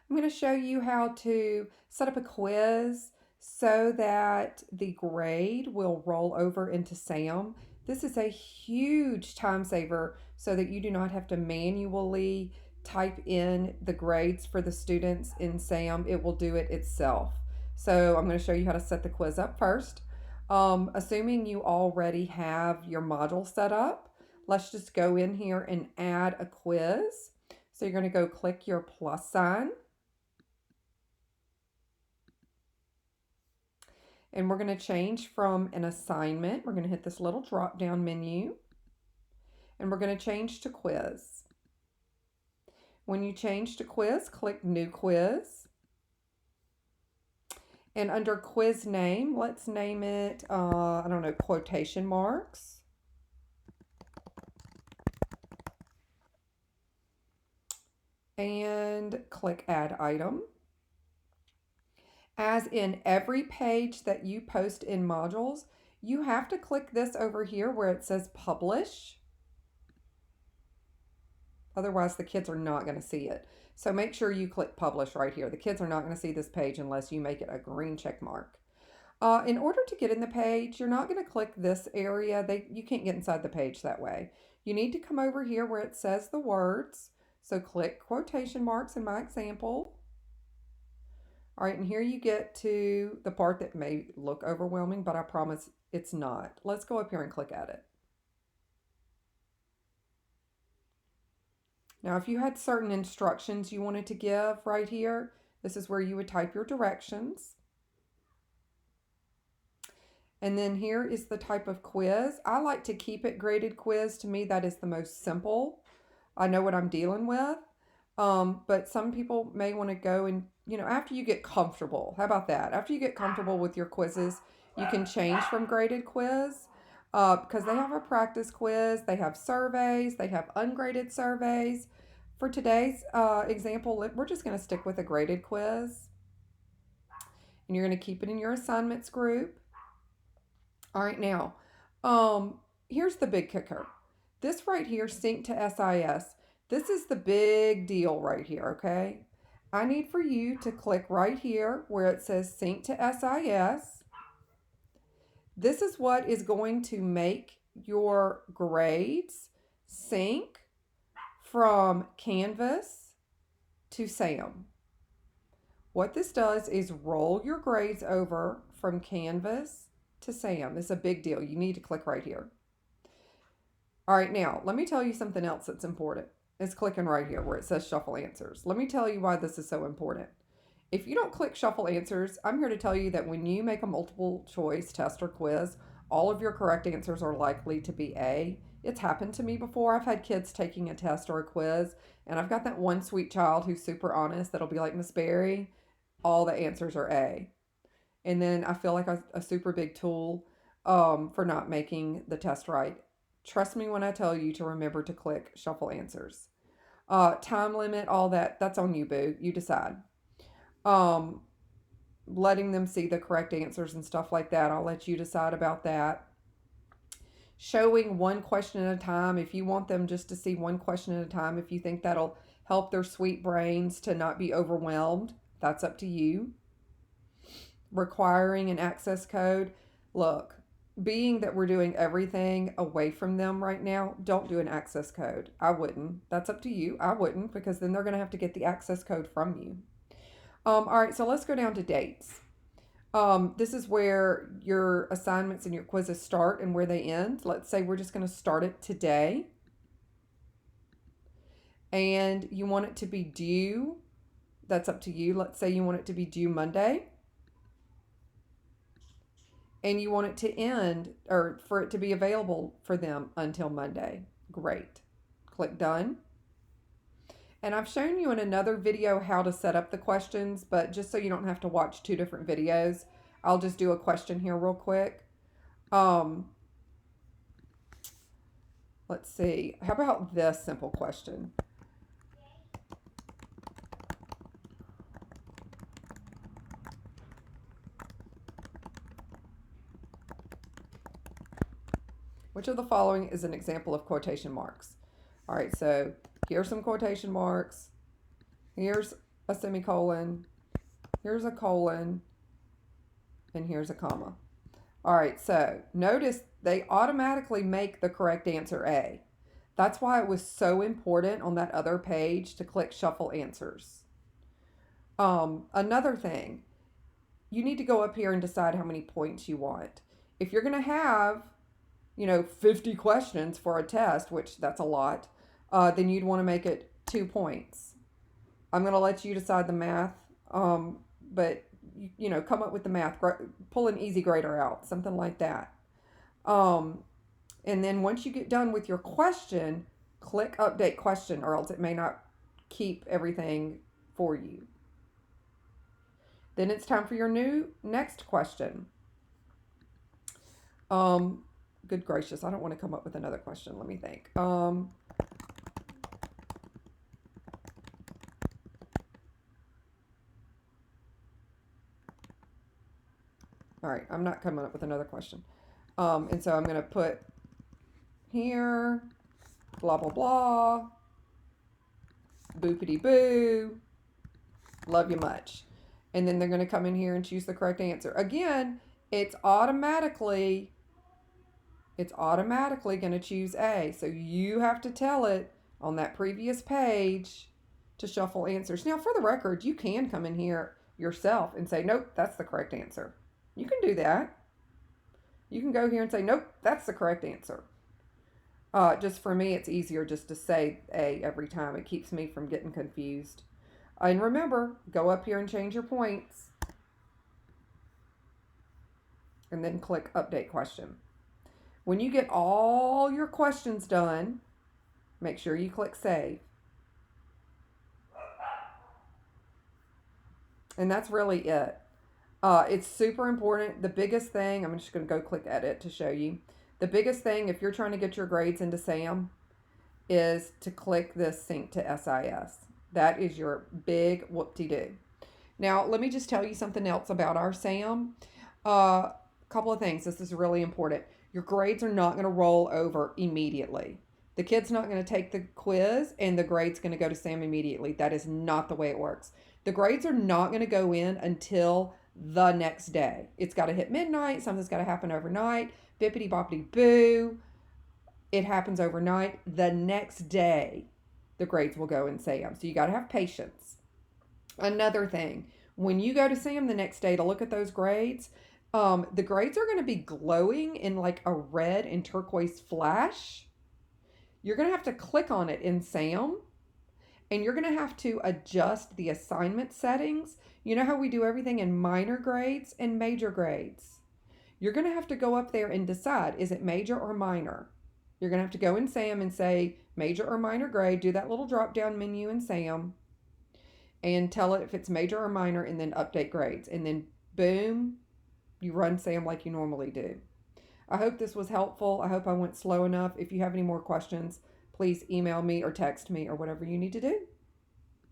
I'm going to show you how to set up a quiz so that the grade will roll over into SAM. This is a huge time saver so that you do not have to manually type in the grades for the students in SAM. It will do it itself. So I'm going to show you how to set the quiz up first. Assuming you already have your module set up, let's just go in here and add a quiz. So you're going to go click your plus sign. And we're going to change from an assignment. We're going to hit this little drop down menu and we're going to change to quiz. When you change to quiz, click new quiz. And under quiz name, let's name it, I don't know, quotation marks. And click add item. As in every page that you post in modules, you have to click this over here where it says publish. Otherwise, the kids are not going to see it. So make sure you click publish right here. The kids are not going to see this page unless you make it a green check mark. In order to get in the page, you're not going to click this area. You can't get inside the page that way. You need to come over here where it says the words. So click quotation marks in my example. All right, and here you get to the part that may look overwhelming, but I promise it's not. Let's go up here and click at it. Now, if you had certain instructions you wanted to give right here, this is where you would type your directions. And then here is the type of quiz. I like to keep it graded quiz. To me, that is the most simple. I know what I'm dealing with. But some people may want to go and, after you get comfortable, how about that? After you get comfortable with your quizzes, you can change from graded quiz because they have a practice quiz, they have surveys, they have ungraded surveys. For today's example, we're just going to stick with a graded quiz. And you're going to keep it in your assignments group. All right, now, here's the big kicker. This right here, sync to SIS. This is the big deal right here, okay? I need for you to click right here where it says sync to SIS. This is what is going to make your grades sync from Canvas to SAM. What this does is roll your grades over from Canvas to SAM. It's a big deal. You need to click right here. All right, now let me tell you something else that's important. It's clicking right here where it says shuffle answers. Let me tell you why this is so important. If you don't click shuffle answers, I'm here to tell you that when you make a multiple choice test or quiz, all of your correct answers are likely to be A. It's happened to me before. I've had kids taking a test or a quiz, and I've got that one sweet child who's super honest that'll be like, Miss Berry, all the answers are A. And then I feel like a super big tool for not making the test right. Trust me when I tell you to remember to click shuffle answers. Time limit, all that's on you, boo. You decide. Letting them see the correct answers and stuff like that, I'll let you decide about that. Showing one question at a time. If you want them just to see one question at a time, if you think that'll help their sweet brains to not be overwhelmed, that's up to you. Requiring an access code. Look, being that we're doing everything away from them right now, don't do an access code. I wouldn't. That's up to you. I wouldn't, because then they're going to have to get the access code from you. All right, so let's go down to dates. This is where your assignments and your quizzes start and where they end. Let's say we're just going to start it today. And you want it to be due. That's up to you. Let's say you want it to be due Monday. And you want it to end, or for it to be available for them until Monday. Great. Click done. And I've shown you in another video how to set up the questions, but just so you don't have to watch two different videos, I'll just do a question here real quick. Let's see. How about this simple question? Which of the following is an example of quotation marks? All right, so here's some quotation marks. Here's a semicolon, here's a colon, and here's a comma. All right, so notice they automatically make the correct answer A. That's why it was so important on that other page to click Shuffle Answers. Another thing, you need to go up here and decide how many points you want. If you're going to have, 50 questions for a test, which that's a lot, then you'd want to make it 2 points. I'm going to let you decide the math, but come up with the math, pull an easy grader out, something like that. And then once you get done with your question, click Update Question, or else it may not keep everything for you. Then it's time for your next question. Good gracious, I don't want to come up with another question. Let me think. All right, I'm not coming up with another question. And so I'm going to put here, blah, blah, blah, boopity boo, love you much. And then they're going to come in here and choose the correct answer. Again, it's automatically going to choose A. So you have to tell it on that previous page to shuffle answers. Now, for the record, you can come in here yourself and say, nope, that's the correct answer. You can do that. You can go here and say, nope, that's the correct answer. Just for me, it's easier just to say A every time. It keeps me from getting confused. And remember, go up here and change your points. And then click Update Question. When you get all your questions done, make sure you click Save. And that's really it. It's super important. The biggest thing, I'm just going to go click Edit to show you. The biggest thing, if you're trying to get your grades into SAM, is to click this Sync to SIS. That is your big whoop-de-doo. Now, let me just tell you something else about our SAM. A couple of things. This is really important. Your grades are not going to roll over immediately. The kid's not going to take the quiz and the grade's going to go to SAM immediately. That is not the way it works. The grades are not going to go in until the next day. It's got to hit midnight. Something's got to happen overnight. Bippity boppity boo. It happens overnight. The next day, the grades will go in SAM. So you got to have patience. Another thing, when you go to SAM the next day to look at those grades, the grades are going to be glowing in like a red and turquoise flash. You're going to have to click on it in SAM, and you're going to have to adjust the assignment settings. You know how we do everything in minor grades and major grades? You're going to have to go up there and decide, is it major or minor? You're going to have to go in SAM and say major or minor grade, do that little drop down menu in SAM, and tell it if it's major or minor, and then update grades. And then boom, you run SAM like you normally do. I hope this was helpful. I hope I went slow enough. If you have any more questions, please email me or text me or whatever you need to do.